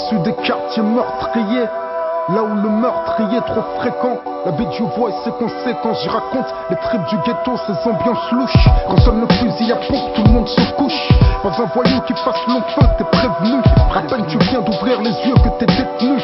Issu des quartiers meurtriers, là où le meurtrier est trop fréquent. La vie du voix et ses conséquences, j'y raconte les tripes du ghetto, ces ambiances louches. Quand sonne le fusil à pompe, tout le monde se couche. Pas un voyou qui fasse long feu, t'es prévenu. À peine tu viens d'ouvrir les yeux que t'es détenu.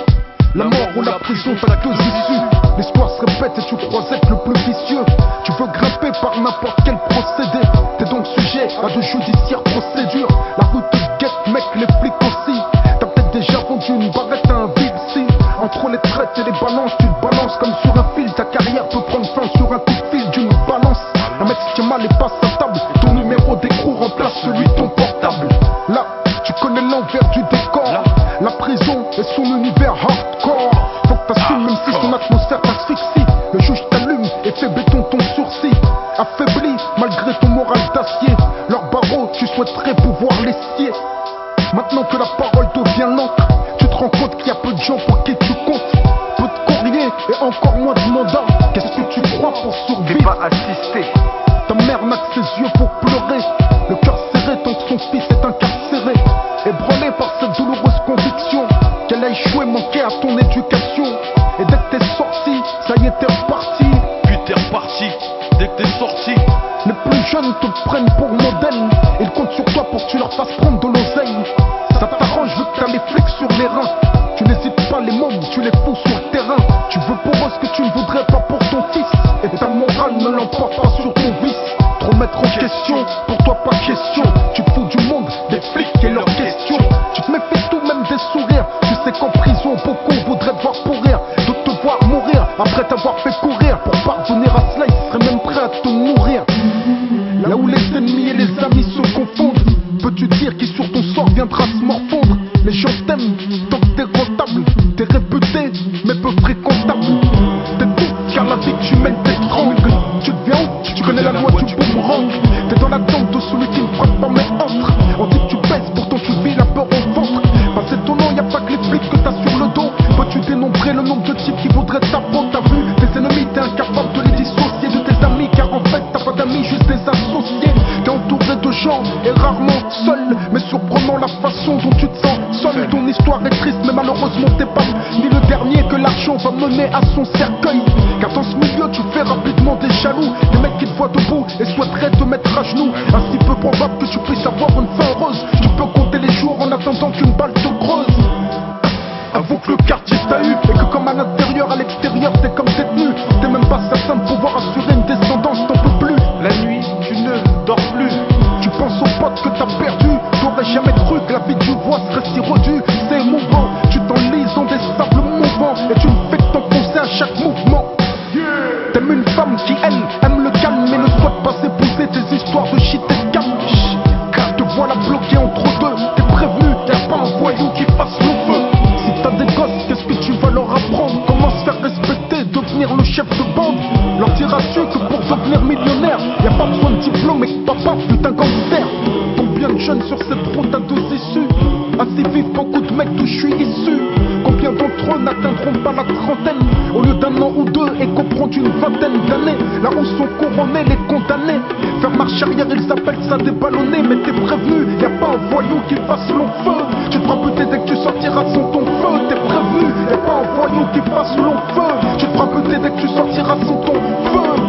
La mort ou la prison, t'as deux issues. L'histoire se répète et tu crois être le plus vicieux. Tu veux grimper par n'importe quel procédé. T'es donc sujet à de judiciaires procédures. La rue te guette, mec, les flics aussi. T'as peut-être déjà vendu une barrette à un Bipsy. Entre les traites et les balances, tu te balances comme sur un fil. Ta carrière peut prendre fin sur un coup de fil d'une balance. Un mec se tient mal et passe à table. Ton numéro d'écrou remplace celui de ton portable. Là, tu connais l'envers du décor. La prison et son univers hardcore. Faut que t'assumes même si son atmosphère t'asphyxie. Le juge t'allume et fait béton ton sourcil. Affaibli malgré ton moral d'acier. Leurs barreaux, tu souhaiterais pouvoir les scier. Maintenant que la parole devient lente, tu te rends compte qu'il y a peu de gens pour qui tu comptes. Peu de courrier et encore moins de mandat. Qu'est-ce que tu crois pour survivre? T'es pas assisté. Ta mère n'a que ses yeux pour pleurer. Le cœur serré tant que son fils est incarcéré. Ébranlé par cette douloureuse conviction qu'elle a échoué, manqué à ton éducation. Et dès que t'es sorti, ça y est t'es reparti. Puis t'es reparti, dès que t'es sorti. Les plus jeunes te prennent pour modèle. Ils comptent sur toi pour que tu leur fasses prendre de l'oseille. Ça t'arrange vu que t'as les flics sur les reins. Tu n'hésites pas, les mômes, tu les fous sur le terrain. Tu veux pour eux ce que tu ne voudrais pas pour ton fils. Et ta morale ne l'emporte pas sur ton vice. Trop mettre en question, pour toi pas question. Tu te fous du monde, des flics et leurs questions. Tu te méfies tout même des sourires. Tu sais qu'en prison beaucoup voudraient te voir pourrir. D'autres te voir mourir après t'avoir fait courir. Pour parvenir à cela ils seraient même prêts à te nourrir. Là où les ennemis et les amis se confondent, peux-tu dire qui sur ton sort viendra se morfondre? Les gens t'aiment tant que t'es rentable. T'es réputé mais peu fréquentable. T'es tout car la vie que tu mènes t'étrangle. Tu deviens où? Tu connais la loi du boomerang. T'es dans la tente de celui qui ne frappe pas mais entre. On dit que tu pèses pourtant tu vis la peur au ventre. Pas étonnant, y'a pas que les flics que t'as sur le dos. Peux-tu dénombrer le nombre de types qui voudraient ta peau? T'as vu tes ennemis, t'es incapable de les dissocier de tes amis. Car en fait t'as pas d'amis, juste des associés. T'es entouré de gens et rarement seul. Mais surprenant la façon dont tu te sens seul. Ton histoire est triste mais malheureusement t'es pas ni le dernier que l'argent va mener à son cercueil. Car dans ce milieu tu fais rapidement des jaloux. Des mecs qui te voient debout et souhaiteraient te mettre à genoux. Ainsi peu probable que tu puisses avoir une fin heureuse. Tu peux compter les jours en attendant qu'une balle te creuse. Avoue que le quartier t'a eu et que comme à l'intérieur, à l'extérieur t'es comme détenu. T'es même pas certain de pouvoir assurer une descendance, t'en peux plus. La nuit tu ne dors plus. Tu penses aux potes que t'as perdus. T'aurais jamais cru que la vie du voix serait si redue. C'est émouvant, tu t'enlises dans des sables mouvants. Et tu ne fais que t'enfoncer à chaque mouvement. T'aimes une femme qui elle aime le calme mais ne souhaite pas épouser tes histoires de shit et de calme. Te voilà bloqué entre deux, t'es prévenu, y'a pas un voyou qui fasse le feu. Si t'as des gosses, qu'est-ce que tu vas leur apprendre? Comment se faire respecter, devenir le chef de bande? Leur dire à ceux que pour devenir millionnaire, y'a pas besoin de diplôme et que papa fut un gangster. Tombe bien de jeunes sur cette route à deux issues. Assez vivent beaucoup de mecs d'où je suis issu. Combien d'entre eux n'atteindront pas la trentaine au lieu d'un an ou deux et comprendre une vingtaine d'années? Là où sont couronnés les condamnés. Faire marche arrière, ils appellent ça déballonner. Mais t'es prévenu, y'a pas un voyou qui fasse long feu. Tu te feras buter dès que tu sortiras sans ton feu. T'es prévenu, y'a pas un voyou qui fasse long feu. Tu te feras buter dès que tu sortiras sans ton feu.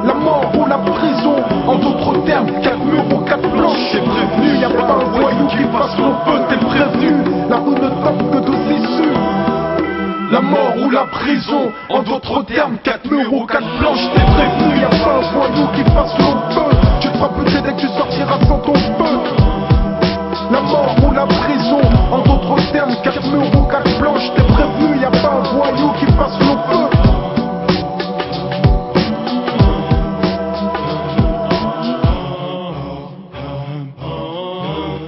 La mort ou la prison, en d'autres termes, 4 murs ou 4 planches. T'es prévenu, y'a pas un voyou qui fasse long feu. T'es prévenu, la rue ne tente que deux issues. La mort ou la prison, en d'autres termes, 4 murs ou 4 planches. T'es prévenu, y'a pas un voyou qui fasse long feu. Tu te feras buter dès que tu sortiras sans ton feu. La mort ou la prison,